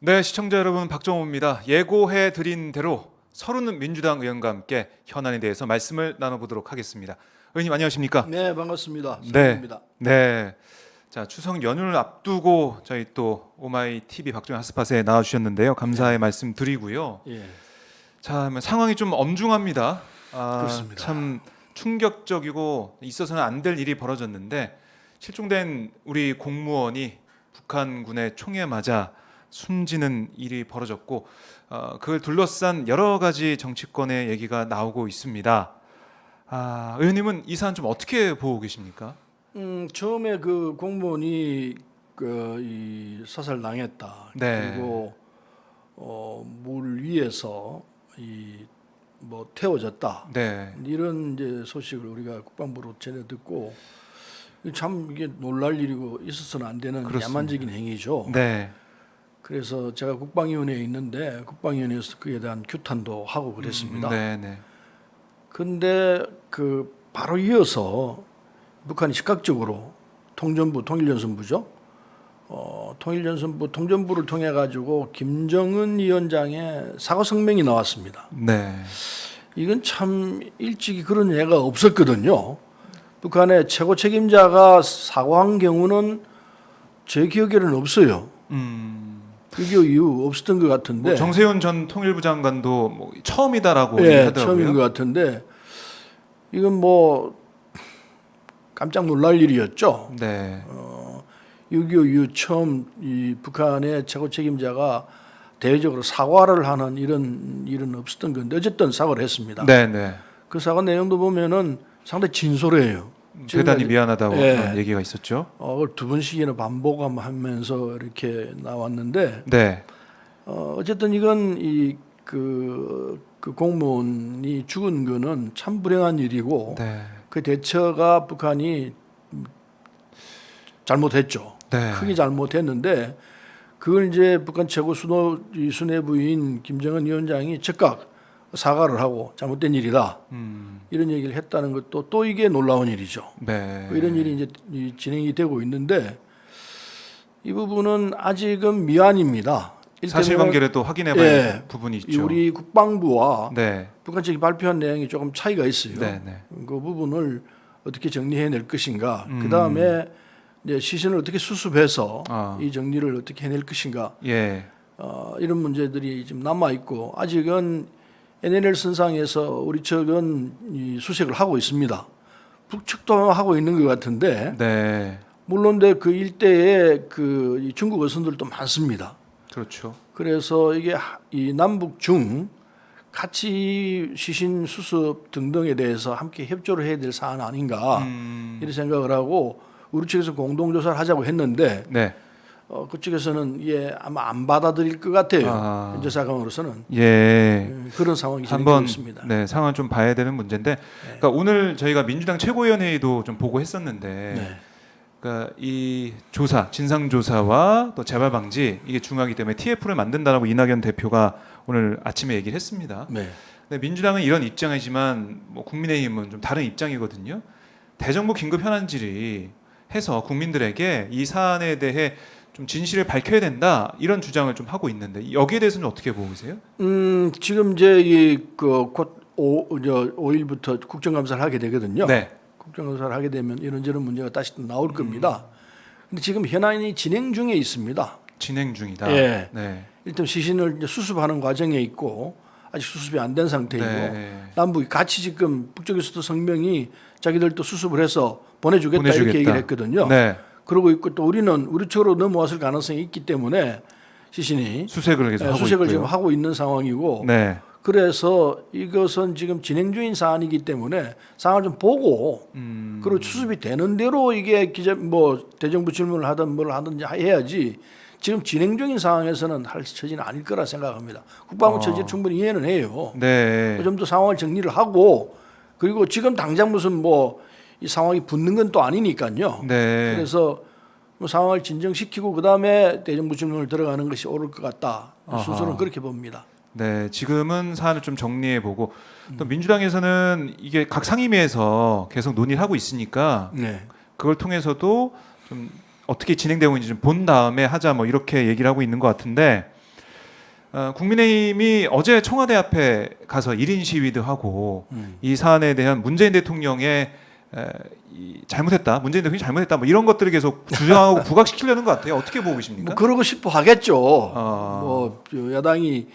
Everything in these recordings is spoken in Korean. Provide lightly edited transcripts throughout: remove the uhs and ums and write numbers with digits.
네, 시청자 여러분, 박정호입니다. 예고해드린 대로 서른 민주당 의원과 함께 현안에 대해서 말씀을 나눠보도록 하겠습니다. 의원님 안녕하십니까? 네, 반갑습니다. 네, 서울입니다. 네. 자, 추석 연휴를 앞두고 저희 또 오마이 TV 박정호 핫스팟에 나와주셨는데요. 감사의 말씀 드리고요. 예, 자, 상황이 좀 엄중합니다. 그렇습니다. 참 충격적이고 있어서는 안 될 일이 벌어졌는데 실종된 우리 공무원이 북한군의 총에 맞아 숨지는 일이 벌어졌고 그걸 둘러싼 여러 가지 정치권의 얘기가 나오고 있습니다. 의원님은 이 사안 좀 어떻게 보고 계십니까? 처음에 그 공무원이 이 사살당했다. 네. 그리고 물 위에서 뭐 태워졌다. 네. 이런 이제 소식을 우리가 국방부로 전해 듣고 참 이게 놀랄 일이고 있어서는 안 되는 그렇습니다. 야만적인 행위죠. 네. 그래서 제가 국방위원회에 있는데 국방위원회에서 그에 대한 규탄도 하고 그랬습니다. 네, 네. 근데 그 바로 이어서 북한이 즉각적으로 통전부 통일연선부죠. 통일연선부 통전부를 통해 가지고 김정은 위원장의 사과 성명이 나왔습니다. 네. 이건 참 일찍이 그런 예가 없었거든요. 북한의 최고 책임자가 사과한 경우는 제 기억에는 없어요. 6.25 이후 없었던 것 같은데. 뭐 정세훈 전 통일부 장관도 뭐 처음이다라고 예, 하더라고요. 처음인 것 같은데 이건 뭐 깜짝 놀랄 일이었죠. 네. 6.25 이후 처음 이 북한의 최고 책임자가 대외적으로 사과를 하는 이런 일은 없었던 건데 어쨌든 사과를 했습니다. 네, 네. 그 사과 내용도 보면은 상당히 진솔해요. 대단히 미안하다고 예. 그런 얘기가 있었죠. 그걸 두 번씩이나 반복하면서 이렇게 나왔는데 네. 어쨌든 이건 그 공무원이 죽은 거는 참 불행한 일이고 네. 그 대처가 북한이 잘못했죠. 네. 크게 잘못했는데 그걸 이제 북한 최고 수뇌부인 김정은 위원장이 즉각 사과를 하고 잘못된 일이다 이런 얘기를 했다는 것도 또 이게 놀라운 일이죠. 네. 이런 일이 이제 진행이 되고 있는데 이 부분은 아직은 미완입니다. 사실관계를 또 확인해봐야 예, 할 부분이 있죠. 우리 국방부와 네. 북한 측이 발표한 내용이 조금 차이가 있어요. 네, 네. 그 부분을 어떻게 정리해낼 것인가. 그 다음에 이제 시신을 어떻게 수습해서 이 정리를 어떻게 해낼 것인가. 예. 이런 문제들이 지금 남아 있고 아직은 NLL 선상에서 우리 측은 이 수색을 하고 있습니다. 북측도 하고 있는 것 같은데 네. 물론 그 일대에 이 중국 어선들도 많습니다. 그렇죠. 그래서 이게 이 남북 중 같이 시신 수습 등등에 대해서 함께 협조를 해야 될 사안 아닌가 이런 생각을 하고 우리 측에서 공동조사를 하자고 했는데 네. 그쪽에서는 이게 아마 안 받아들일 것 같아요. 현재 상황으로서는 예. 그런 상황이 한번 진행되고 있습니다. 네, 상황을 좀 봐야 되는 문제인데, 그러니까 오늘 저희가 민주당 최고위원회의도 좀 보고했었는데, 네. 그러니까 이 조사, 진상 조사와 또 재발 방지 이게 중요하기 때문에 TF를 만든다라고 이낙연 대표가 오늘 아침에 얘기를 했습니다. 네. 근데 민주당은 이런 입장이지만 뭐 국민의힘은 좀 다른 입장이거든요. 대정부 긴급 현안 질의 해서 국민들에게 이 사안에 대해 좀 진실을 밝혀야 된다 이런 주장을 좀 하고 있는데 여기에 대해서는 어떻게 보고 계세요? 지금 이제 곧 5일부터 국정감사를 하게 되거든요. 네. 국정감사를 하게 되면 이런저런 문제가 다시 또 나올 겁니다. 근데 지금 현안이 진행 중에 있습니다. 진행 중이다. 예. 네. 일단 시신을 이제 수습하는 과정에 있고 아직 수습이 안 된 상태이고 네. 남북이 같이 지금 북쪽에서도 성명이 자기들도 수습을 해서 보내주겠다 이렇게 보내주겠다. 얘기를 했거든요. 네. 그러고 있고 또 우리는 우리 쪽으로 넘어왔을 가능성이 있기 때문에 시신이 수색을 계속 하고 수색을 있고요. 지금 하고 있는 상황이고 네. 그래서 이것은 지금 진행 중인 사안이기 때문에 상황을 좀 보고 그리고 수습이 되는 대로 이게 대정부 질문을 하든 뭘 하든지 해야지 지금 진행 중인 상황에서는 할 처지는 아닐 거라 생각합니다. 국방부 처지 충분히 이해는 해요. 네. 좀 더 상황을 정리를 하고 그리고 지금 당장 무슨 이 상황이 붙는 건 또 아니니까요. 네. 그래서 상황을 진정시키고 그 다음에 대정부 질문을 들어가는 것이 옳을 것 같다. 순서는 그렇게 봅니다. 네, 지금은 사안을 좀 정리해 보고 또 민주당에서는 이게 각 상임위에서 계속 논의를 하고 있으니까 네. 그걸 통해서도 좀 어떻게 진행되고 있는지 좀 본 다음에 하자 뭐 이렇게 얘기를 하고 있는 것 같은데 국민의힘이 어제 청와대 앞에 가서 1인 시위도 하고 이 사안에 대한 문재인 대통령의 잘못했다, 문재인 대통령이 잘못했다, 뭐 이런 것들을 계속 주장하고 부각시키려는 것 같아요. 어떻게 보고 계십니까? 뭐 그러고 싶어 하겠죠. 뭐저 야당이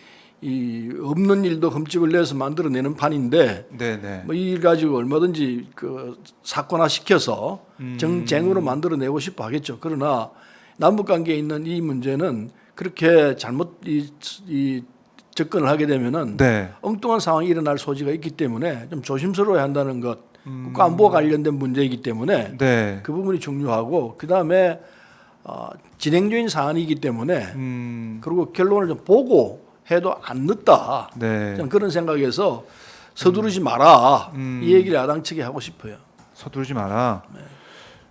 이 없는 일도 흠집을 내서 만들어내는 판인데 네네. 뭐 이 일 가지고 얼마든지 그 사건화 시켜서 정쟁으로 만들어내고 싶어 하겠죠. 그러나 남북 관계에 있는 이 문제는 그렇게 잘못 이 접근을 하게 되면은 네. 엉뚱한 상황이 일어날 소지가 있기 때문에 좀 조심스러워야 한다는 것. 국가 안보와 관련된 문제이기 때문에 네. 그 부분이 중요하고 그 다음에 진행 중인 사안이기 때문에 그리고 결론을 좀 보고 해도 안 늦다. 네. 저는 그런 생각에서 서두르지 마라. 이 얘기를 야당 측에 하고 싶어요. 서두르지 마라.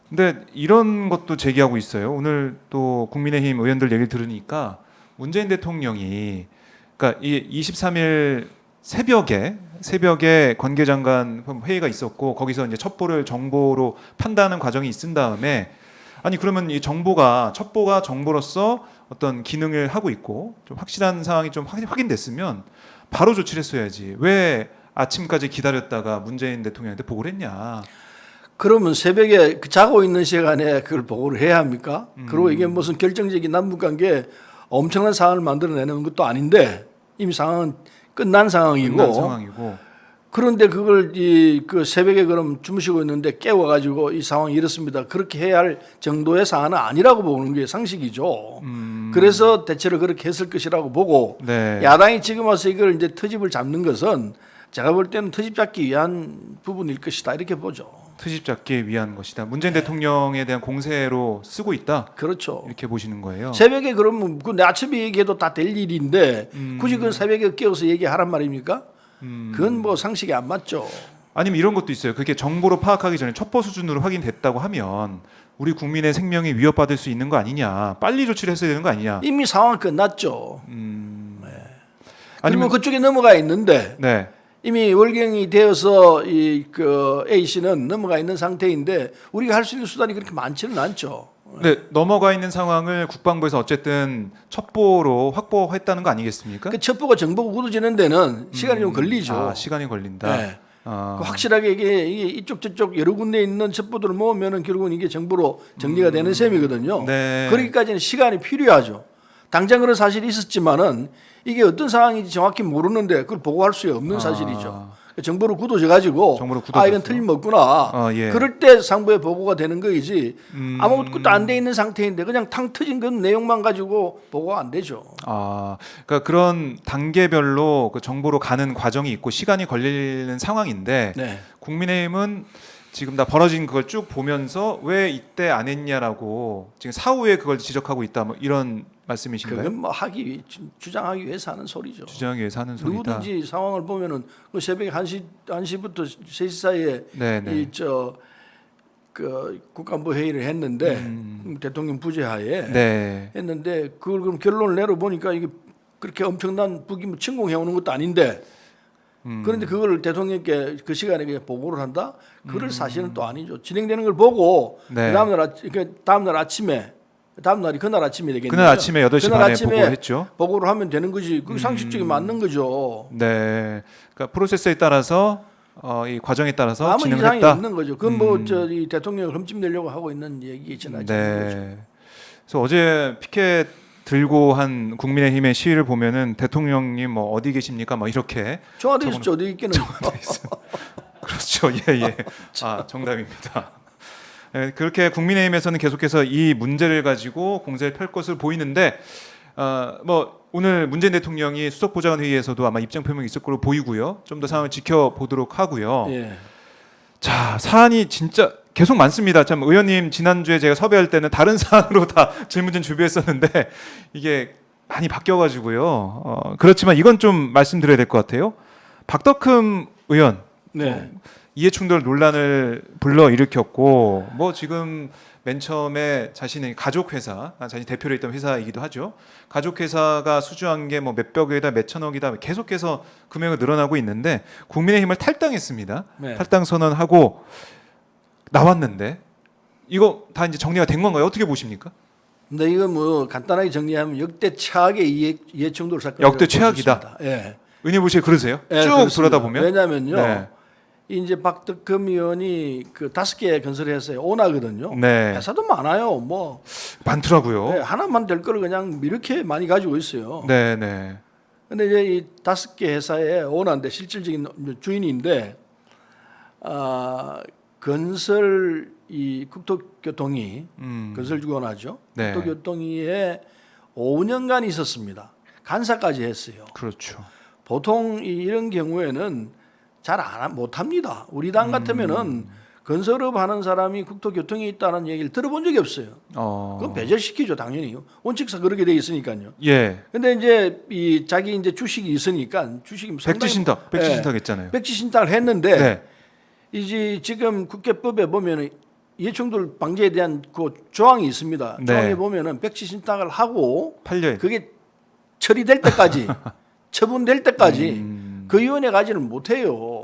근데 이런 것도 제기하고 있어요. 오늘 또 국민의힘 의원들 얘기를 들으니까 문재인 대통령이 그러니까 이 23일 새벽에 관계장관 회의가 있었고 거기서 이제 첩보를 정보로 판단하는 과정이 있은 다음에 아니 그러면 이 첩보가 정보로서 어떤 기능을 하고 있고 좀 확실한 상황이 좀 확인됐으면 바로 조치를 했어야지. 왜 아침까지 기다렸다가 문재인 대통령한테 보고를 했냐. 그러면 새벽에 그 자고 있는 시간에 그걸 보고를 해야 합니까? 그리고 이게 무슨 결정적인 남북관계 엄청난 상황을 만들어내는 것도 아닌데 이미 상황은 끝난 상황이고 그런데 그걸 그 새벽에 그럼 주무시고 있는데 깨워가지고 이 상황이 이렇습니다. 그렇게 해야 할 정도의 사안은 아니라고 보는 게 상식이죠. 그래서 대체로 그렇게 했을 것이라고 보고 네. 야당이 지금 와서 이걸 이제 트집을 잡는 것은 제가 볼 때는 트집 잡기 위한 부분일 것이다 이렇게 보죠. 트집 잡기 위한 것이다. 문재인 대통령에 대한 공세로 쓰고 있다. 그렇죠. 이렇게 보시는 거예요. 새벽에 그러면 그 아침에 얘기해도 다 될 일인데 굳이 그건 새벽에 깨워서 얘기하란 말입니까? 그건 뭐 상식이 안 맞죠. 아니면 이런 것도 있어요. 그게 정보로 파악하기 전에 첩보 수준으로 확인됐다고 하면 우리 국민의 생명이 위협받을 수 있는 거 아니냐. 빨리 조치를 했어야 되는 거 아니냐. 이미 상황 끝났죠. 아니면 그리고 그쪽에 넘어가 있는데 네. 이미 월경이 되어서 그 A 씨는 넘어가 있는 상태인데 우리가 할 수 있는 수단이 그렇게 많지는 않죠. 네, 넘어가 있는 상황을 국방부에서 어쨌든 첩보로 확보했다는 거 아니겠습니까? 그 첩보가 정보가 굳어지는 데는 시간이 좀 걸리죠. 아, 시간이 걸린다. 네. 아, 그 확실하게 이게 이쪽 저쪽 여러 군데 있는 첩보들을 모으면은 결국은 이게 정보로 정리가 되는 셈이거든요. 네. 그러기까지는 시간이 필요하죠. 당장 그런 사실이 있었지만은 이게 어떤 상황인지 정확히 모르는데 그걸 보고할 수 없는 사실이죠. 정보로 굳어져 가지고 정보로 아 굳어졌어. 이건 틀림없구나. 예. 그럴 때 상부에 보고가 되는 거이지 아무것도 안 돼 있는 상태인데 그냥 탕 터진 그 내용만 가지고 보고가 안 되죠. 아, 그러니까 그런 단계별로 그 정보로 가는 과정이 있고 시간이 걸리는 상황인데 네. 국민의힘은 지금 다 벌어진 그걸 쭉 보면서 왜 이때 안 했냐라고 지금 사후에 그걸 지적하고 있다. 뭐 이런 말씀이신가요? 그건 뭐 주장하기 위해서 하는 소리죠. 주장하기 위해서 하는 소리다. 누구든지 상황을 보면은 그 새벽 1시부터 3시 사이에 네네. 그 국가안보 회의를 했는데 대통령 부재하에 네. 했는데 그걸 그럼 결론을 내려 보니까 이게 그렇게 엄청난 북이 뭐 침공해 오는 것도 아닌데 그런데 그걸 대통령께 그 시간에 그냥 보고를 한다? 그럴 사실은 또 아니죠. 진행되는 걸 보고 네. 다음날 아침에 그날 아침이 되겠네요. 그날 아침에 8시 그날 반에 아침에 보고했죠. 보고를 하면 되는 거지. 그 상식적이 맞는 거죠. 네. 그러니까 프로세스에 따라서 이 과정에 따라서 아무 진행을 이상이 했다. 없는 거죠. 그건 이 대통령을 흠집내려고 하고 있는 얘기지는 않죠. 네. 그래서 어제 피켓 들고 한 국민의힘의 시위를 보면은 대통령님 뭐 어디 계십니까? 막 이렇게 청와대 있었죠. 어디 있기는. 그렇죠. 예. 아, 정답입니다. 네, 그렇게 국민의힘에서는 계속해서 이 문제를 가지고 공세를 펼 것으로 보이는데 뭐 오늘 문재인 대통령이 수석보좌관 회의에서도 아마 입장 표명이 있을 걸로 보이고요. 좀 더 상황을 지켜보도록 하고요. 예. 자, 사안이 진짜 계속 많습니다. 참 의원님 지난주에 제가 섭외할 때는 다른 사안으로 다 질문 좀 준비했었는데 이게 많이 바뀌어가지고요. 그렇지만 이건 좀 말씀드려야 될 것 같아요. 박덕흠 의원 네. 이해충돌 논란을 불러 일으켰고 뭐 지금 맨 처음에 자신의 가족회사, 자신이 대표로 있던 회사이기도 하죠. 가족회사가 수주한 게 뭐 몇백억이다, 몇천억이다 계속해서 금액이 늘어나고 있는데 국민의힘을 탈당했습니다. 네. 탈당 선언하고 나왔는데 이거 다 이제 정리가 된 건가요? 어떻게 보십니까? 근데 이거 뭐 간단하게 정리하면 역대 최악의 이해충돌 사건. 역대 최악이다. 예. 의원님보시에 그러세요? 예, 쭉 그렇습니다. 그러다 보면 왜냐면요. 네. 이제 박덕흠 의원이 그 5개 건설회사에 오나거든요. 네. 회사도 많아요. 뭐 많더라고요. 네, 하나만 될 걸 그냥 이렇게 많이 가지고 있어요. 네, 네. 근데 이제 이 5개 회사에 오나인데 실질적인 주인인데 건설 이 국토교통이 건설주관하죠. 네. 국토교통위에 5년간 있었습니다. 간사까지 했어요. 그렇죠. 보통 이런 경우에는 잘 못합니다. 우리 당 같으면은 건설업 하는 사람이 국토교통에 있다는 얘기를 들어본 적이 없어요. 그건 배제시키죠, 당연히. 원칙상 그렇게 돼 있으니까요. 예. 근데 이제 이 자기 이제 주식이 있으니까 주식이 상당히 백지신탁 했잖아요. 백지신탁을 했는데 네. 이제 지금 국회법에 보면은 이해충돌 방지에 대한 그 조항이 있습니다. 네. 조항에 보면은 백지신탁을 하고 8년. 그게 처리될 때까지 처분될 때까지 그 위원회 가지는 못해요.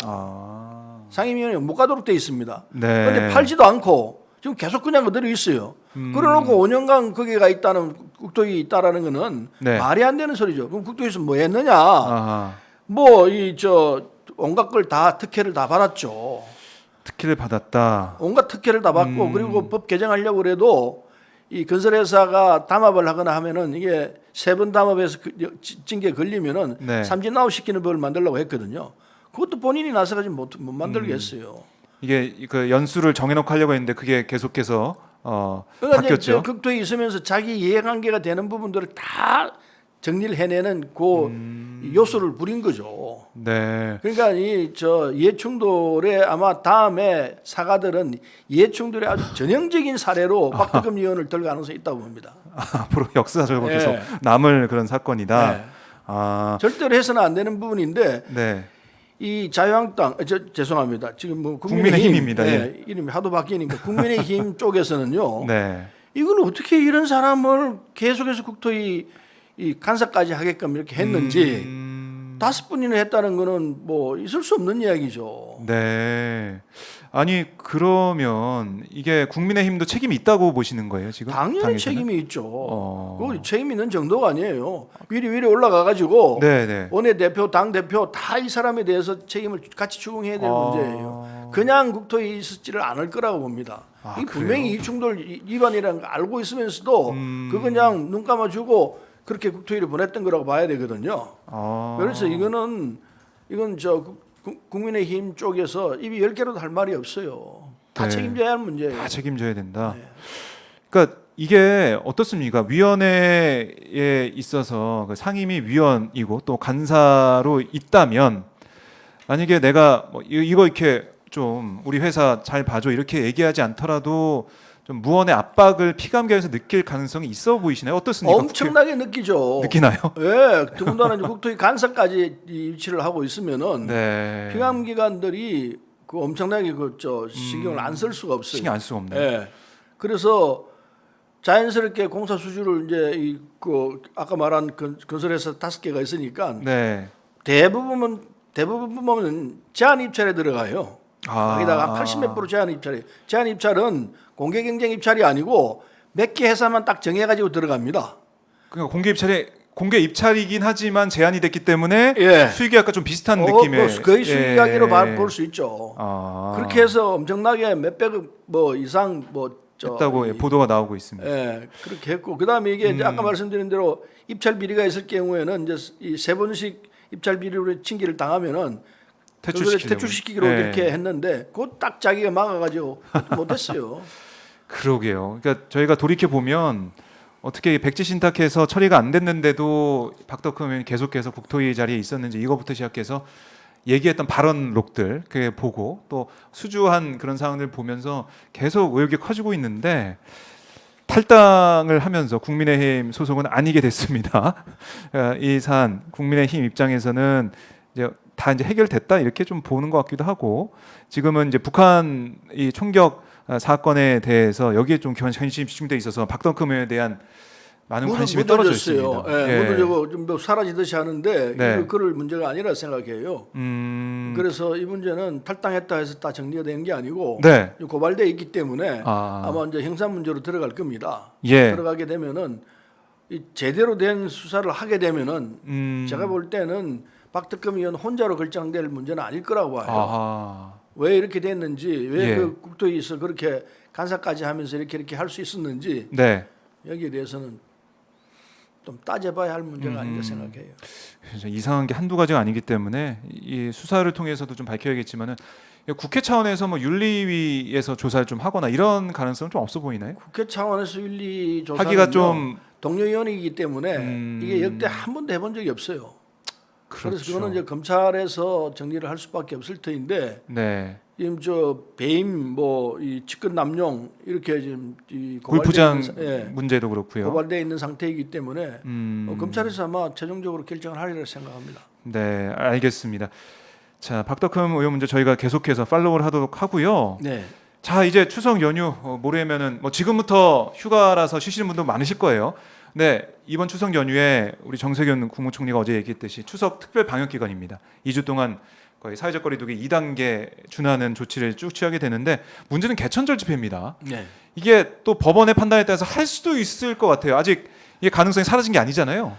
상임위원회 못 가도록 돼 있습니다. 네. 그런데 팔지도 않고 지금 계속 그냥 그대로 있어요. 그래놓고 5년간 거기가 있다는 국토위 있다라는 거는 네. 말이 안 되는 소리죠. 그럼 국토위에서 뭐 했느냐? 아하. 뭐 이 온갖 걸 다 특혜를 다 받았죠. 특혜를 받았다. 온갖 특혜를 다 받고 그리고 법 개정하려고 그래도 이 건설회사가 담합을 하거나 하면은 이게 3번 담합해서 징계 걸리면은 네. 삼진아웃 시키는 법을 만들려고 했거든요. 그것도 본인이 나서가지고 못 만들게 했어요. 이게 그 연수를 정해놓고 하려고 했는데 그게 계속해서 그러니까 바뀌었죠. 이제 극도에 있으면서 자기 이해관계가 되는 부분들을 다 정리를 해내는 그 요소를 부린 거죠. 네. 그러니까 이해충돌에 아마 다음에 사가들은 이해충돌의 아주 전형적인 사례로 박덕흠 의원을 들 가능성이 있다고 봅니다. 앞으로 역사적으로 네. 계속 남을 그런 사건이다. 네. 아, 절대로 해서는 안 되는 부분인데 네. 이 자유한국당 죄송합니다. 지금 뭐 국민의힘입니다. 예, 이름이 하도 바뀌니까 국민의힘 쪽에서는요. 네. 이걸 어떻게 이런 사람을 계속해서 국토위 이 간사까지 하게끔 이렇게 했는지 5분이나 했다는 거는 뭐 있을 수 없는 이야기죠. 네. 아니 그러면 이게 국민의힘도 책임이 있다고 보시는 거예요 지금? 당연히 당에서는? 책임이 있죠. 그 책임 있는 정도가 아니에요. 위리 올라가 가지고 네네. 원내 대표, 당 대표 다 이 사람에 대해서 책임을 같이 추궁해야 될 문제예요. 그냥 국토에 있었지를 않을 거라고 봅니다. 이 분명히 이충돌 위반이라는 거 알고 있으면서도 그거 그냥 눈 감아주고 그렇게 국토위를 보냈던 거라고 봐야 되거든요. 그래서 이건 국민의힘 쪽에서 입이 10개로도 할 말이 없어요. 다 네. 책임져야 할 문제예요. 다 책임져야 된다. 네. 그러니까 이게 어떻습니까? 위원회에 있어서 그 상임위 위원이고 또 간사로 있다면 만약에 내가 뭐 이거 이렇게 좀 우리 회사 잘 봐줘 이렇게 얘기하지 않더라도 좀 무언의 압박을 피감기에서 느낄 가능성이 있어 보이시나요? 어떻습니까? 엄청나게 느끼죠. 느끼나요? 예, 더군다나 이제 국토위 간사까지 이 위치를 하고 있으면은 네. 피감기관들이 그 엄청나게 신경을 안 쓸 수가 없어요. 신경 안 쓰고 없네요. 예. 그래서 자연스럽게 공사 수주를 이제 아까 말한 건설회사 5개가 있으니까 네. 대부분은 제한 입찰에 들어가요. 거기다가 80몇 프로 제한 입찰이. 제한 입찰은 공개 경쟁 입찰이 아니고 몇 개 회사만 딱 정해가지고 들어갑니다. 그러니까 공개 입찰이긴 하지만 제한이 됐기 때문에 예. 수의계약과 좀 비슷한 느낌의 거의 수의계약으로 볼 수 있죠. 아. 그렇게 해서 엄청나게 몇백 이상 했다고 보도가 나오고 있습니다. 예, 그렇게 했고 그다음에 이게 이제 아까 말씀드린 대로 입찰 비리가 있을 경우에는 이제 이 3번씩 입찰 비리로 징계를 당하면은 퇴출시키기로 네. 이렇게 했는데 그거 딱 자기가 막아가지고 못했어요. 그러게요. 그러니까 저희가 돌이켜 보면 어떻게 백지신탁해서 처리가 안 됐는데도 박덕흠 의원이 계속해서 국토위 자리에 있었는지 이거부터 시작해서 얘기했던 발언록들 그게 보고 또 수주한 그런 상황을 보면서 계속 의혹이 커지고 있는데 탈당을 하면서 국민의힘 소속은 아니게 됐습니다. 이 사안 국민의힘 입장에서는 다 이제 해결됐다 이렇게 좀 보는 것 같기도 하고 지금은 이제 북한 이 총격 사건에 대해서 여기에 좀 관심이 집중돼 있어서 박덕흠 의원에 대한 많은 관심이 떨어져 있습니다. 예, 무너지고 좀뭐 사라지듯이 하는데 네. 이거 그럴 문제가 아니라 생각해요. 그래서 이 문제는 탈당했다 해서 다 정리가 되는 게 아니고 네. 고발돼 있기 때문에 아. 아마 이제 형사 문제로 들어갈 겁니다. 예. 들어가게 되면은 이 제대로 된 수사를 하게 되면은 제가 볼 때는 박특검 의원 혼자로 결정될 문제는 아닐 거라고 봐요. 아하. 왜 이렇게 됐는지, 왜 예. 그 국토위에서 그렇게 간사까지 하면서 이렇게 할 수 있었는지 네. 여기에 대해서는 좀 따져봐야 할 문제가 아닌가 생각해요. 그래서 이상한 게 한두 가지가 아니기 때문에 이 수사를 통해서도 좀 밝혀야겠지만은 국회 차원에서 뭐 윤리위에서 조사를 좀 하거나 이런 가능성은 좀 없어 보이나요? 국회 차원에서 윤리 조사는 하기가 좀 동료위원이기 때문에 이게 역대 한 번도 해본 적이 없어요. 그렇죠. 그래서 그거는 이제 검찰에서 정리를 할 수밖에 없을 터인데 네. 지금 저 배임 뭐이 직권 남용 이렇게 지금 이 골프장 예, 문제도 그렇고요. 고발돼 있는 상태이기 때문에 검찰에서 아마 최종적으로 결정을 하리라 생각합니다. 네, 알겠습니다. 자, 박덕흠 의원 문제 저희가 계속해서 팔로우를 하도록 하고요. 네. 자, 이제 추석 연휴 모레면은 뭐 지금부터 휴가라서 쉬시는 분도 많으실 거예요. 네, 이번 추석 연휴에 우리 정세균 국무총리가 어제 얘기했듯이 추석 특별 방역 기간입니다. 2주 동안 거의 사회적 거리두기 2단계 준하는 조치를 쭉 취하게 되는데 문제는 개천절 집회입니다. 네. 이게 또 법원의 판단에 따라서 할 수도 있을 것 같아요. 아직 이게 가능성이 사라진 게 아니잖아요.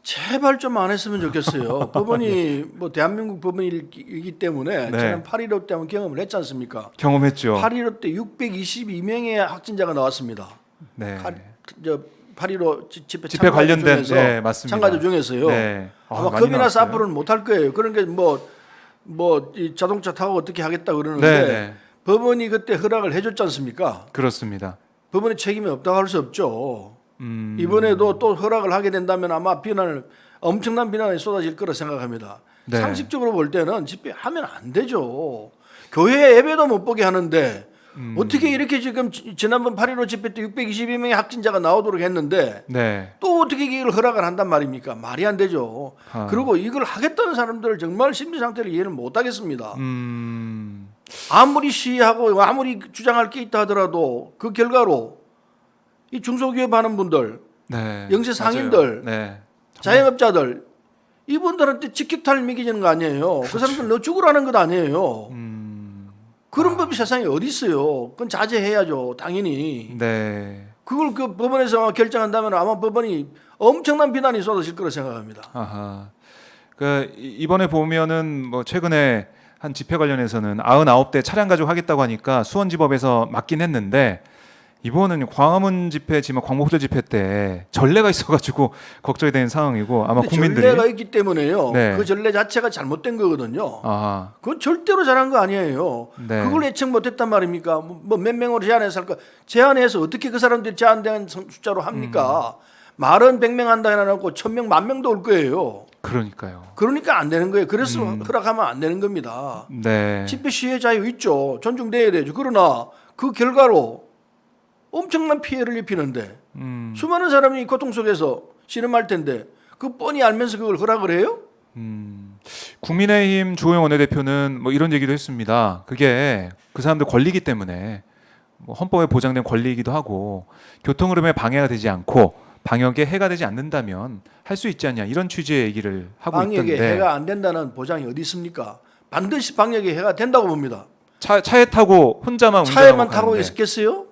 제발 좀 안 했으면 좋겠어요. 법원이 뭐 대한민국 법원이기 때문에 네. 저는 8.15 때 한번 경험을 했지 않습니까? 경험했죠. 8.15 때 622명의 확진자가 나왔습니다. 네. 8.15 집회 집회 관련된 중에서 네, 맞습니다. 참가자 중에서요. 네. 아마 많이 겁이나 나왔어요. 사프는 못할 거예요. 그런 게 이 자동차 타고 어떻게 하겠다 그러는데 네, 네. 법원이 그때 허락을 해줬지 않습니까? 그렇습니다. 법원의 책임이 없다고 할 수 없죠. 이번에도 또 허락을 하게 된다면 아마 엄청난 비난이 쏟아질 거라 생각합니다. 네. 상식적으로 볼 때는 집회하면 안 되죠. 교회 예배도 못 보게 하는데 어떻게 이렇게 지금 지난번 8.15 집회 때 622명의 확진자가 나오도록 했는데 네. 또 어떻게 이걸 허락을 한단 말입니까? 말이 안 되죠. 아. 그리고 이걸 하겠다는 사람들을 정말 심리 상태를 이해를 못 하겠습니다. 음. 아무리 시위하고 아무리 주장할 게 있다 하더라도 그 결과로 이 중소기업하는 분들, 네. 영세 상인들, 맞아요. 네. 자영업자들 이분들한테 직격탄을 매기는 거 아니에요. 그 사람들 너 죽으라는 것 아니에요. 그런 법이 세상에 어디 있어요. 그건 자제해야죠. 당연히. 네. 그걸 그 법원에서 결정한다면 아마 법원이 엄청난 비난이 쏟아질 거라 생각합니다. 아하. 그 이번에 보면은 뭐 최근에 한 집회 관련해서는 99대 차량 가지고 하겠다고 하니까 수원지법에서 맞긴 했는데 이번은 광화문 집회 지금 광복절 집회 때 전례가 있어가지고 걱정이 되는 상황이고 아마 국민들이 전례가 있기 때문에요. 네. 그 전례 자체가 잘못된 거거든요. 아하. 그건 절대로 잘한 거 아니에요. 네. 그걸 예측 못했단 말입니까? 뭐 몇 명으로 제한해서 할까? 제한해서 어떻게 그 사람들이 제한된 숫자로 합니까? 말은 100명 한다 해놓고 1000명, 10,000명도 올 거예요. 그러니까요. 그러니까 안 되는 거예요. 그래서 허락하면 안 되는 겁니다. 네. 집회 시위의 자유 있죠. 존중돼야 되죠. 그러나 그 결과로 엄청난 피해를 입히는데 수많은 사람이 고통 속에서 씨름할 텐데 그 뻔히 알면서 그걸 허락을 해요? 국민의힘 주호영 원내대표는 뭐 이런 얘기도 했습니다. 그게 그 사람들 권리이기 때문에 뭐 헌법에 보장된 권리이기도 하고 교통 흐름에 방해가 되지 않고 방역에 해가 되지 않는다면 할 수 있지 않냐 이런 취지의 얘기를 하고 방역에 있던데 해가 안 된다는 보장이 어디 있습니까? 반드시 방역에 해가 된다고 봅니다. 차에 타고 혼자만 차에만 타고 가는데. 있겠어요?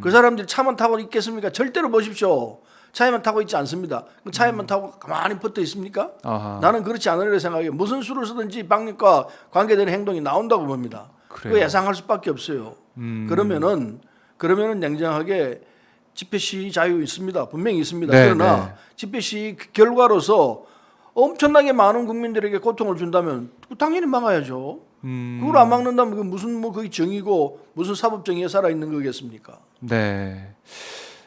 그 사람들이 차만 타고 있겠습니까? 절대로 보십시오. 차에만 타고 있지 않습니다. 그 차에만 타고 가만히 붙어 있습니까? 아하. 나는 그렇지 않으리라 생각해요. 무슨 수를 쓰든지 방역과 관계되는 행동이 나온다고 봅니다. 그래요. 그거 예상할 수밖에 없어요. 그러면은 냉정하게 집회 시위 자유 있습니다. 분명히 있습니다. 네, 그러나 네. 집회 시위 결과로서 엄청나게 많은 국민들에게 고통을 준다면 당연히 막아야죠. 그걸 안 막는다면 그 무슨 뭐 그게 정의고 무슨 사법 정의에 살아 있는 거겠습니까? 네.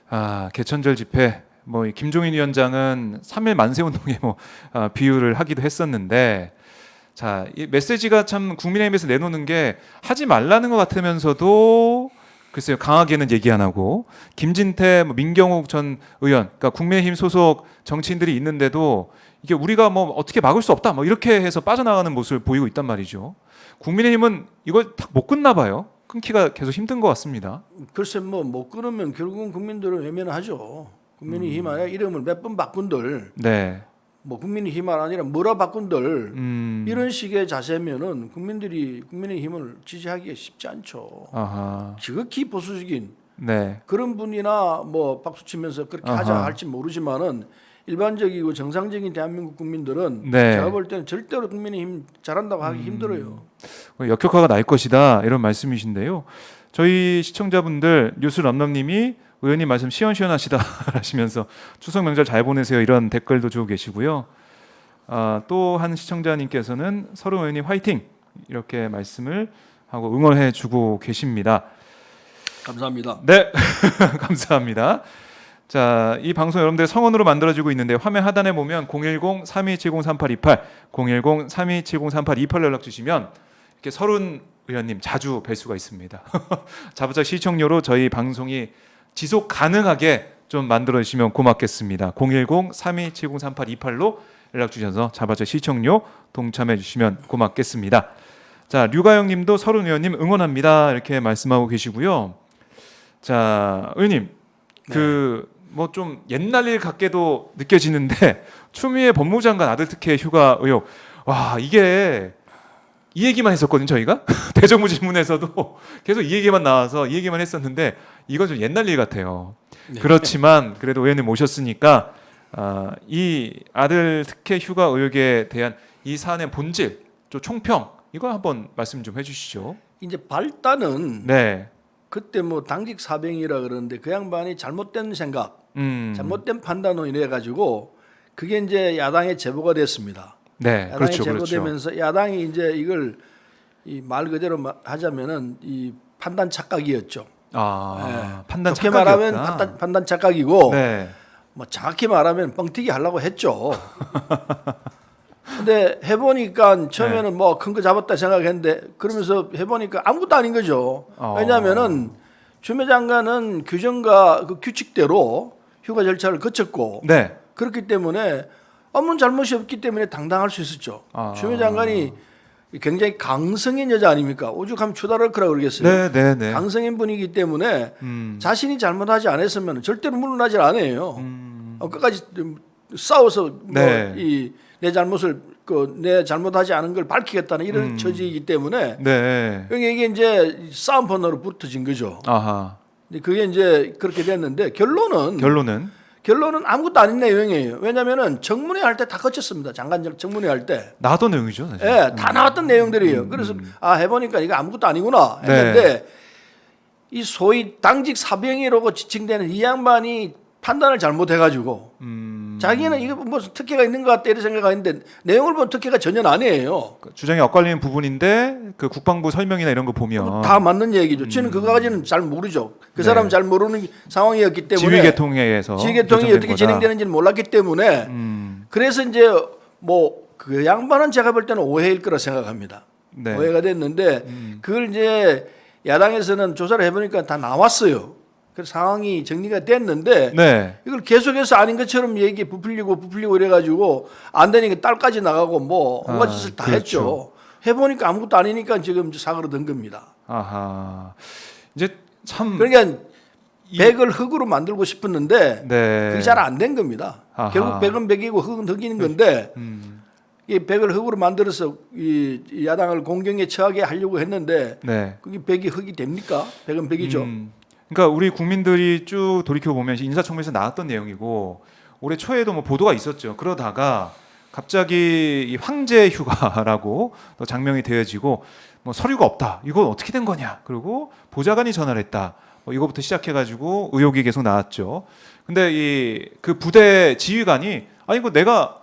아, 개천절 집회 뭐 김종인 위원장은 3일 만세 운동에 뭐 비유를 하기도 했었는데 자, 이 메시지가 참 국민의힘에서 내놓는 게 하지 말라는 것 같으면서도 글쎄요 강하게는 얘기 안 하고 김진태, 뭐 민경욱 전 의원, 그러니까 국민의힘 소속 정치인들이 있는데도 이게 우리가 뭐 어떻게 막을 수 없다, 뭐 이렇게 해서 빠져나가는 모습을 보이고 있단 말이죠. 국민의힘은 이걸 딱 못 끊나 봐요. 끊기가 계속 힘든 것 같습니다. 글쎄 뭐 못 끊으면 결국은 국민들은 외면하죠. 국민의힘 아니라 이름을 몇 번 바꾼들 네. 뭐 국민의힘 아니라 뭐라 바꾼들 음. 이런 식의 자세면은 국민들이 국민의힘을 지지하기가 쉽지 않죠. 아하. 지극히 보수적인 네. 그런 분이나 뭐 박수 치면서 그렇게 하자 아하. 할지 모르지만은 일반적이고 정상적인 대한민국 국민들은 네. 제가 볼 때는 절대로 국민의힘 잘한다고 하기 힘들어요. 역효과가 날 것이다 이런 말씀이신데요. 저희 시청자분들 뉴스 람람님이 의원님 말씀 시원시원하시다 하시면서 추석 명절 잘 보내세요 이런 댓글도 주고 계시고요. 또 한 시청자님께서는 서른 의원님 화이팅 이렇게 말씀을 하고 응원해주고 계십니다. 감사합니다. 네, 감사합니다. 자, 이 방송 여러분들 성원으로 만들어지고 있는데 화면 하단에 보면 010-3270-3828, 010-3270-3828 연락 주시면 이렇게 서른 의원님 자주 뵐 수가 있습니다. 자부작 시청료로 저희 방송이 지속 가능하게 좀 만들어 주시면 고맙겠습니다. 010-3270-3828로 연락 주셔서 자부작 시청료 동참해 주시면 고맙겠습니다. 자, 류가영님도 서른 의원님 응원합니다 이렇게 말씀하고 계시고요. 자, 의원님 그 뭐 좀 옛날 일 같게도 느껴지는데 추미애 법무부 장관 아들 특혜 휴가 의혹 와 이게 이 얘기만 했었거든요 저희가 대정부 질문에서도 계속 이 얘기만 나와서 이 얘기만 했었는데 이건 좀 옛날 일 같아요. 네. 그렇지만 그래도 의원님 모셨으니까 이 아들 특혜 휴가 의혹에 대한 이 사안의 본질, 좀 총평 이거 한번 말씀 좀 해주시죠. 이제 발단은 네, 그때 뭐 당직 사병이라 그러는데 그 양반이 잘못된 생각, 잘못된 판단으로 인해 가지고 그게 이제 야당의 제보가 됐습니다. 네, 야당이 그렇죠, 제보되면서 그렇죠. 야당이 이제 이걸 이 말 그대로 하자면은 이 판단 착각이었죠. 판단 좋게 착각이었다. 말하면 판단 착각이고 네, 뭐 정확히 말하면 뻥튀기 하려고 했죠. 근데 해보니까 처음에는 뭐 큰 거 잡았다 생각했는데 그러면서 해보니까 아무것도 아닌 거죠. 왜냐하면은 추미애 장관은 규정과 그 규칙대로 휴가 절차를 거쳤고 네, 그렇기 때문에 아무 잘못이 없기 때문에 당당할 수 있었죠. 추미애 장관이 굉장히 강성인 여자 아닙니까? 오죽하면 추다르크라고 그러겠어요. 네, 네, 네. 강성인 분이기 때문에 자신이 잘못하지 않았으면 절대로 물러나질 않아요. 끝까지 싸워서 네. 뭐 내 잘못을 내 잘못하지 않은 걸 밝히겠다는 이런 처지이기 때문에 네. 이게 이제 싸움판으로 붙어진 거죠. 아하. 근데 그게 이제 그렇게 됐는데 결론은 아무것도 아닌 내용이에요. 왜냐하면은 청문회 할 때 다 거쳤습니다. 장관 청문회 할 때. 나왔던 내용이죠, 사실. 예, 다 나왔던 내용들이에요. 그래서 해보니까 이거 아무것도 아니구나 했는데 네. 이 소위 당직 사병이라고 지칭되는 이 양반이 판단을 잘못해가지고 자기는 이거 무슨 특혜가 있는 것 같다 이런 생각하는데 내용을 보면 특혜가 전혀 아니에요. 주장이 엇갈리는 부분인데 그 국방부 설명이나 이런 거 보면 다 맞는 얘기죠. 저는 그거까지는 잘 모르죠. 그 사람은 잘 모르는 상황이었기 때문에 지휘계통회에서 지휘계통이 어떻게 결정된 진행되는지는 몰랐기 때문에 그래서 이제 뭐 그 양반은 제가 볼 때는 오해일 거라 생각합니다. 네. 오해가 됐는데 그걸 이제 야당에서는 조사를 해보니까 다 나왔어요. 그래서 상황이 정리가 됐는데 네. 이걸 계속해서 아닌 것처럼 얘기 부풀리고 이래가지고 안 되니까 딸까지 나가고 뭐 온갖 짓을 다 그렇죠. 했죠. 해보니까 아무것도 아니니까 지금 사고로 든 겁니다. 아하. 이제 참 그러니까 백을 흑으로 만들고 싶었는데 네. 그게 잘 안 된 겁니다. 아하. 결국 백은 백이고 흑은 흑인 건데 이 백을 흑으로 만들어서 이 야당을 공경에 처하게 하려고 했는데 네. 그게 백이 흑이 됩니까? 백은 백이죠. 그러니까 우리 국민들이 쭉 돌이켜 보면 인사청문회에서 나왔던 내용이고 올해 초에도 뭐 보도가 있었죠. 그러다가 갑자기 이 황제 휴가라고 또 장명이 되어지고 뭐 서류가 없다. 이건 어떻게 된 거냐? 그리고 보좌관이 전화를 했다. 뭐 이거부터 시작해가지고 의혹이 계속 나왔죠. 근데 이 그 부대 지휘관이 아니 이거 내가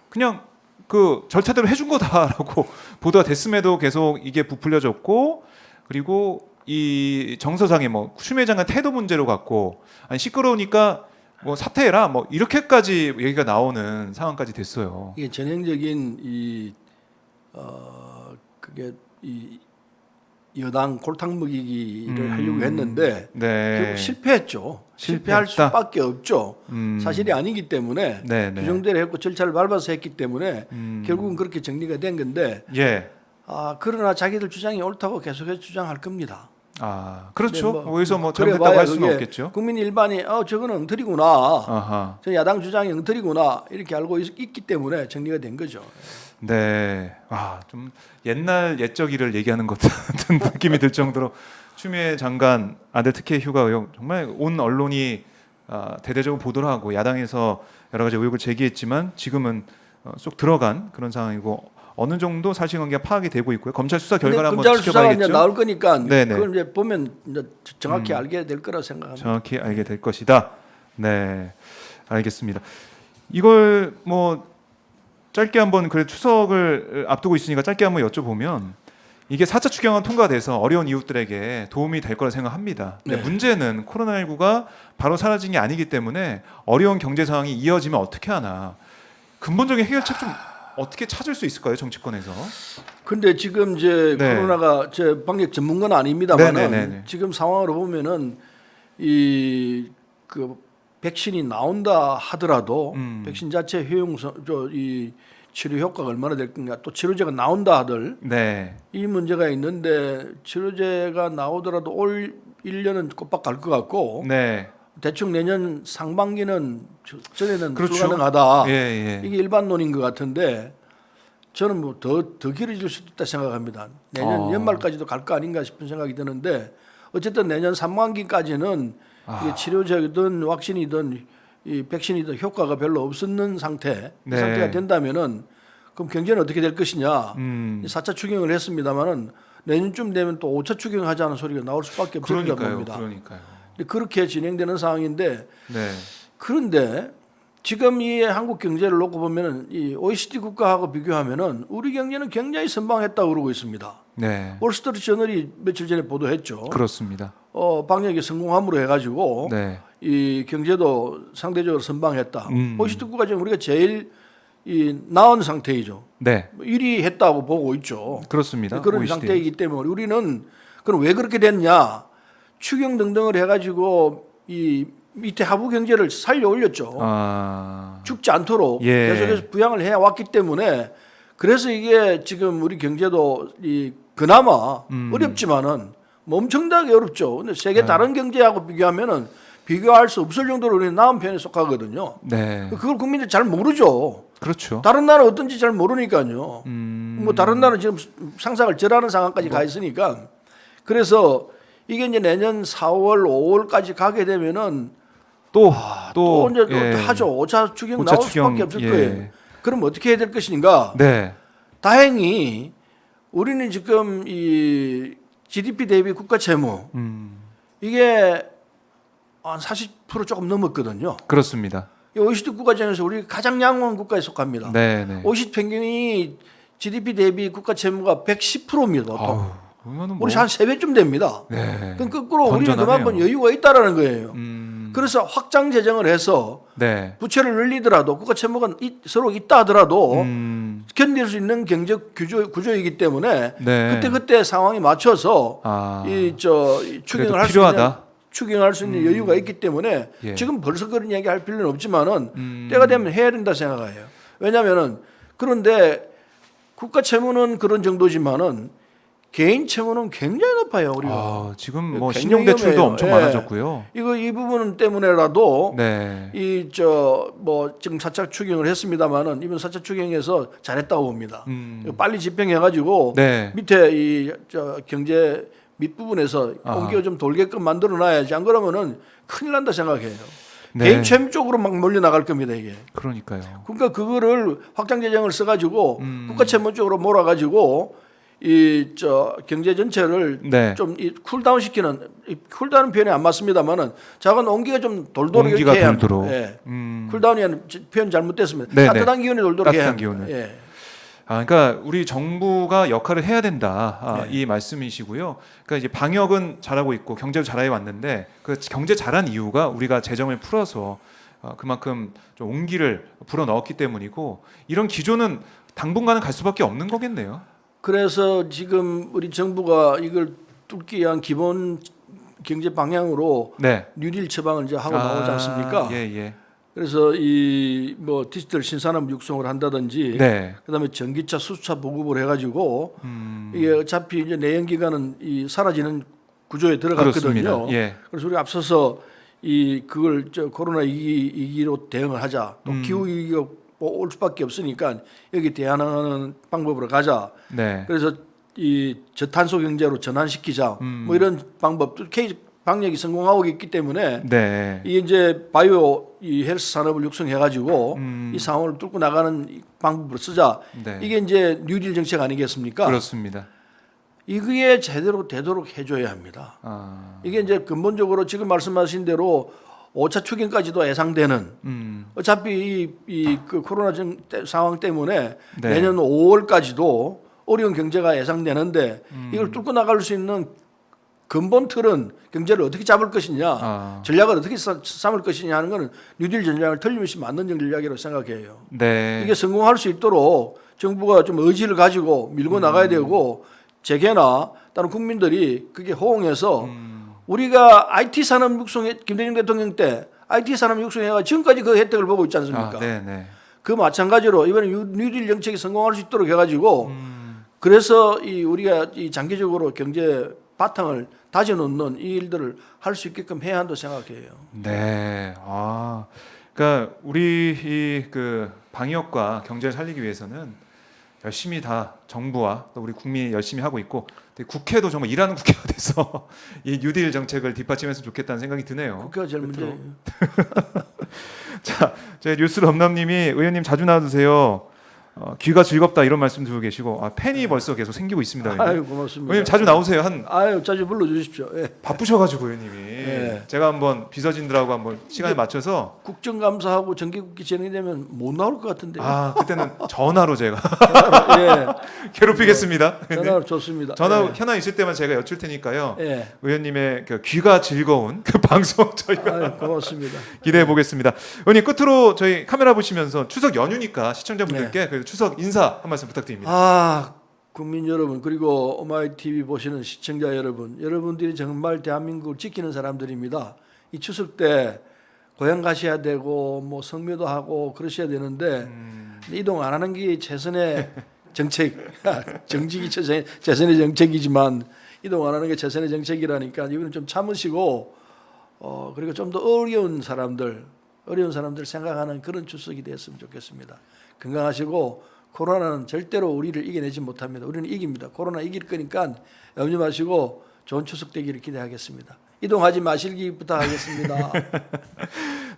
그냥 그 절차대로 해준 거다라고 보도가 됐음에도 계속 이게 부풀려졌고 그리고 이 정서상의 뭐 추미애 장관 태도 문제로 갖고 아니 시끄러우니까 뭐 사퇴해라 뭐 이렇게까지 얘기가 나오는 상황까지 됐어요. 이게 전형적인 그게 이 여당 골탕 먹이기를 하려고 했는데 네. 결국 실패했죠. 실패할 실패했다. 수밖에 없죠. 사실이 아니기 때문에 네, 네. 규정대로 했고 절차를 밟아서 했기 때문에 결국은 그렇게 정리가 된 건데 예. 그러나 자기들 주장이 옳다고 계속해서 주장할 겁니다. 그렇죠. 네, 거기서 뭐 그래 잘못했다고 봐야 할 수는 그게 없겠죠. 국민 일반이 저거는 엉터리구나. 아하. 저 야당 주장이 엉터리구나 이렇게 알고 있기 때문에 정리가 된 거죠. 네. 좀 옛날 옛적 일을 얘기하는 것 같은 느낌이 들 정도로 추미애 장관 아들 특혜 휴가 의혹 정말 온 언론이 대대적으로 보도를 하고 야당에서 여러 가지 의혹을 제기했지만 지금은 쏙 들어간 그런 상황이고 어느 정도 사실관계가 파악이 되고 있고요. 검찰 수사 결과를 한번 검찰 수사가 이제 지켜봐야겠죠. 나올 거니까 네네. 그걸 이제 보면 이제 정확히 알게 될 거라 생각합니다. 정확히 알게 될 것이다. 네, 알겠습니다. 이걸 뭐 짧게 한번 그 추석을 앞두고 있으니까 짧게 한번 여쭤보면 이게 4차 추경안 통과돼서 어려운 이웃들에게 도움이 될 거라 생각합니다. 근데 네. 문제는 코로나19가 바로 사라진 게 아니기 때문에 어려운 경제 상황이 이어지면 어떻게 하나 근본적인 해결책 좀 어떻게 찾을 수 있을까요, 정치권에서? 근데 지금 이제 네. 코로나가 제 방역 전문가는 아닙니다만은 네네네네. 지금 상황으로 보면은 이 그 백신이 나온다 하더라도 백신 자체 효용성 이 치료 효과가 얼마나 될 건가 또 치료제가 나온다 하들 네. 이 문제가 있는데 치료제가 나오더라도 올 1년은 꼬박 갈 것 같고 네. 대충 내년 상반기는 전에는 그렇죠. 불가능하다. 예, 예. 이게 일반론인 것 같은데 저는 뭐 더 길어질 수도 있다 생각합니다. 내년 연말까지도 갈 거 아닌가 싶은 생각이 드는데 어쨌든 내년 상반기까지는 이게 치료제든 왁신이든 이 백신이든 효과가 별로 없는 상태 네. 이 상태가 된다면은 그럼 경제는 어떻게 될 것이냐? 4차 추경을 했습니다만은 내년쯤 되면 또 5차 추경하자는 소리가 나올 수밖에 없을 거라 봅니다. 그러니까요. 근데 그렇게 진행되는 상황인데 네. 그런데 지금 이 한국 경제를 놓고 보면은 이 OECD 국가하고 비교하면은 우리 경제는 굉장히 선방했다고 그러고 있습니다. 네. 월스트리트 저널이 며칠 전에 보도했죠. 그렇습니다. 방역에 성공함으로 해가지고 네. 이 경제도 상대적으로 선방했다. OECD 국가 중에 우리가 제일 이 나은 상태이죠. 네. 1위 했다고 보고 있죠. 그렇습니다. 그런 OECD. 상태이기 때문에 우리는 그럼 왜 그렇게 됐냐? 추경 등등을 해가지고 이 밑에 하부 경제를 살려 올렸죠. 죽지 않도록 예. 계속해서 부양을 해 왔기 때문에 그래서 이게 지금 우리 경제도 이 그나마 어렵지만은 뭐 엄청나게 어렵죠. 근데 세계 다른 경제하고 비교하면은 비교할 수 없을 정도로 우리는 나은 편에 속하거든요. 네. 그걸 국민들이 잘 모르죠. 그렇죠. 다른 나라 어떤지 잘 모르니까요. 뭐 다른 나라는 지금 상상을 절하는 상황까지 가 있으니까 그래서 이게 이제 내년 4월, 5월까지 가게 되면은 또 이제 또 하죠. 5차 추경 5차 나올 추경, 수밖에 없을 예. 거예요. 그럼 어떻게 해야 될 것인가? 네. 다행히 우리는 지금 이 GDP 대비 국가 채무 이게 한 40% 조금 넘었거든요. 그렇습니다. 이 OECD 국가 중에서 우리 가장 양호한 국가에 속합니다. 네, 네. OECD 평균이 GDP 대비 국가 채무가 110%입니다. 보통. 그러면은 우리 한 3배쯤 됩니다. 네. 그럼 거꾸로 우리는 건전하네요. 그만큼 여유가 있다라는 거예요. 그래서 확장 재정을 해서 네. 부채를 늘리더라도 국가 채무가 서로 있다 하더라도 견딜 수 있는 경제 구조이기 때문에 네. 그때 상황에 맞춰서 추경을 할 수 있는 필요하다. 추경할 수 있는 여유가 있기 때문에 예. 지금 벌써 그런 이야기 할 필요는 없지만은 때가 되면 해야 된다 생각해요. 왜냐하면은 그런데 국가 채무는 그런 정도지만은 개인 채무는 굉장히 높아요. 우리가 지금 뭐 굉장히 신용 대출도 위험해요. 엄청 예. 많아졌고요. 이 부분 때문에라도 네. 지금 4차 추경을 했습니다만은 이번 4차 추경에서 잘했다고 봅니다. 이거 빨리 집행해가지고 네. 밑에 경제 밑부분에서 공기가 좀 돌게끔 만들어 놔야지 안 그러면은 큰일 난다 생각해요. 네. 개인 채무 쪽으로 막 몰려 나갈 겁니다 이게. 그러니까요. 그러니까 그거를 확장 재정을 써가지고 국가 채무 쪽으로 몰아가지고 경제 전체를 네. 좀 쿨다운 시키는 쿨다운 표현이 안 맞습니다만은 작은 온기가 좀 돌도록 온기가 이렇게 해야 합니다. 돌도록. 예. 쿨다운이 표현 잘못됐습니다. 네네. 따뜻한 기운이 돌도록 해야 따뜻한 합니다. 기운을. 예. 그러니까 우리 정부가 역할을 해야 된다. 네. 이 말씀이시고요. 그러니까 이제 방역은 잘하고 있고 경제도 잘해 왔는데 그 경제 잘한 이유가 우리가 재정을 풀어서 그만큼 좀 온기를 불어 넣었기 때문이고 이런 기조는 당분간은 갈 수밖에 없는 거겠네요. 그래서 지금 우리 정부가 이걸 뚫기 위한 기본 경제 방향으로 네. 뉴딜 처방을 이제 하고 나오지 않습니까? 예, 예. 그래서 디지털 신산업 육성을 한다든지 네. 그다음에 전기차 수차 보급을 해가지고 이게 어차피 이제 내연 기관은 사라지는 구조에 들어갔거든요. 그렇습니다. 예. 그래서 우리가 앞서서 그걸 코로나 위기로 대응을 하자. 또 기후 위기가 올 수밖에 없으니까 여기 대안하는 방법으로 가자. 네. 그래서 이 저탄소 경제로 전환시키자. 뭐 이런 방법도 K 방역이 성공하고 있기 때문에 네. 이게 이제 바이오 이 헬스 산업을 육성해 가지고 이 상황을 뚫고 나가는 이 방법으로 쓰자. 네. 이게 이제 뉴딜 정책 아니겠습니까? 그렇습니다. 이게 제대로 되도록 해줘야 합니다. 아. 이게 이제 근본적으로 지금 말씀하신 대로 5차 추경까지도 예상되는 어차피 그 코로나 상황 때문에 네. 내년 5월까지도 어려운 경제가 예상되는데 이걸 뚫고 나갈 수 있는 근본 틀은 경제를 어떻게 잡을 것이냐, 전략을 어떻게 삼을 것이냐 하는 것은 뉴딜 전략을 틀림없이 맞는 전략이라고 생각해요. 네. 이게 성공할 수 있도록 정부가 좀 의지를 가지고 밀고 나가야 되고 재계나 다른 국민들이 그게 호응해서 우리가 IT 산업 육성에 김대중 대통령 때 IT 산업 육성해가 지금까지 그 혜택을 보고 있지 않습니까? 네. 그 마찬가지로 이번에 뉴딜 정책이 성공할 수 있도록 해가지고 그래서 우리가 장기적으로 경제 바탕을 다져놓는 이 일들을 할 수 있게끔 해야 한다고 생각해요. 네. 아, 그러니까 우리 그 방역과 경제를 살리기 위해서는 열심히 다 정부와 또 우리 국민이 열심히 하고 있고 국회도 정말 일하는 국회가 돼서 이 뉴딜 정책을 뒷받침했으면 좋겠다는 생각이 드네요. 국회가 제일 문제예요. 자, 저희 뉴스 럼남님이 의원님 자주 나와주세요. 귀가 즐겁다 이런 말씀 드리고 계시고 팬이 벌써 계속 생기고 있습니다. 의원님. 아유 고맙습니다. 의원님 자주 나오세요. 아유 자주 불러주십시오. 예. 바쁘셔가지고 의원님이 예. 제가 한번 비서진들하고 한번 시간에 맞춰서 국정감사하고 정기국회 진행되면 못 나올 것 같은데. 그때는 전화로 제가 예. 괴롭히겠습니다. 전화로 좋습니다. 전화 예. 현안 있을 때만 제가 여쭐 테니까요. 예. 의원님의 그 귀가 즐거운 그 방송 저희가 아유, 고맙습니다. 기대해 보겠습니다. 의원님 끝으로 저희 카메라 보시면서 추석 연휴니까 시청자분들께 그 추석 인사 한 말씀 부탁드립니다. 국민 여러분 그리고 오마이 TV 보시는 시청자 여러분, 여러분들이 정말 대한민국을 지키는 사람들입니다. 이 추석 때 고향 가셔야 되고 뭐 성묘도 하고 그러셔야 되는데 이동 안 하는 게 최선의 정책, 정직이 최선의 정책이지만 이동 안 하는 게 최선의 정책이라니까 이거는 좀 참으시고 그리고 좀 더 어려운 사람들 생각하는 그런 추석이 됐으면 좋겠습니다. 건강하시고 코로나는 절대로 우리를 이겨내지 못합니다. 우리는 이깁니다. 코로나 이길 거니까 염려 마시고 좋은 추석 되기를 기대하겠습니다. 이동하지 마시기 부탁하겠습니다.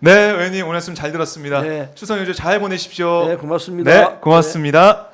네, 의원님 오늘 말씀 잘 들었습니다. 네. 추석 연휴 잘 보내십시오. 네, 고맙습니다. 네, 고맙습니다.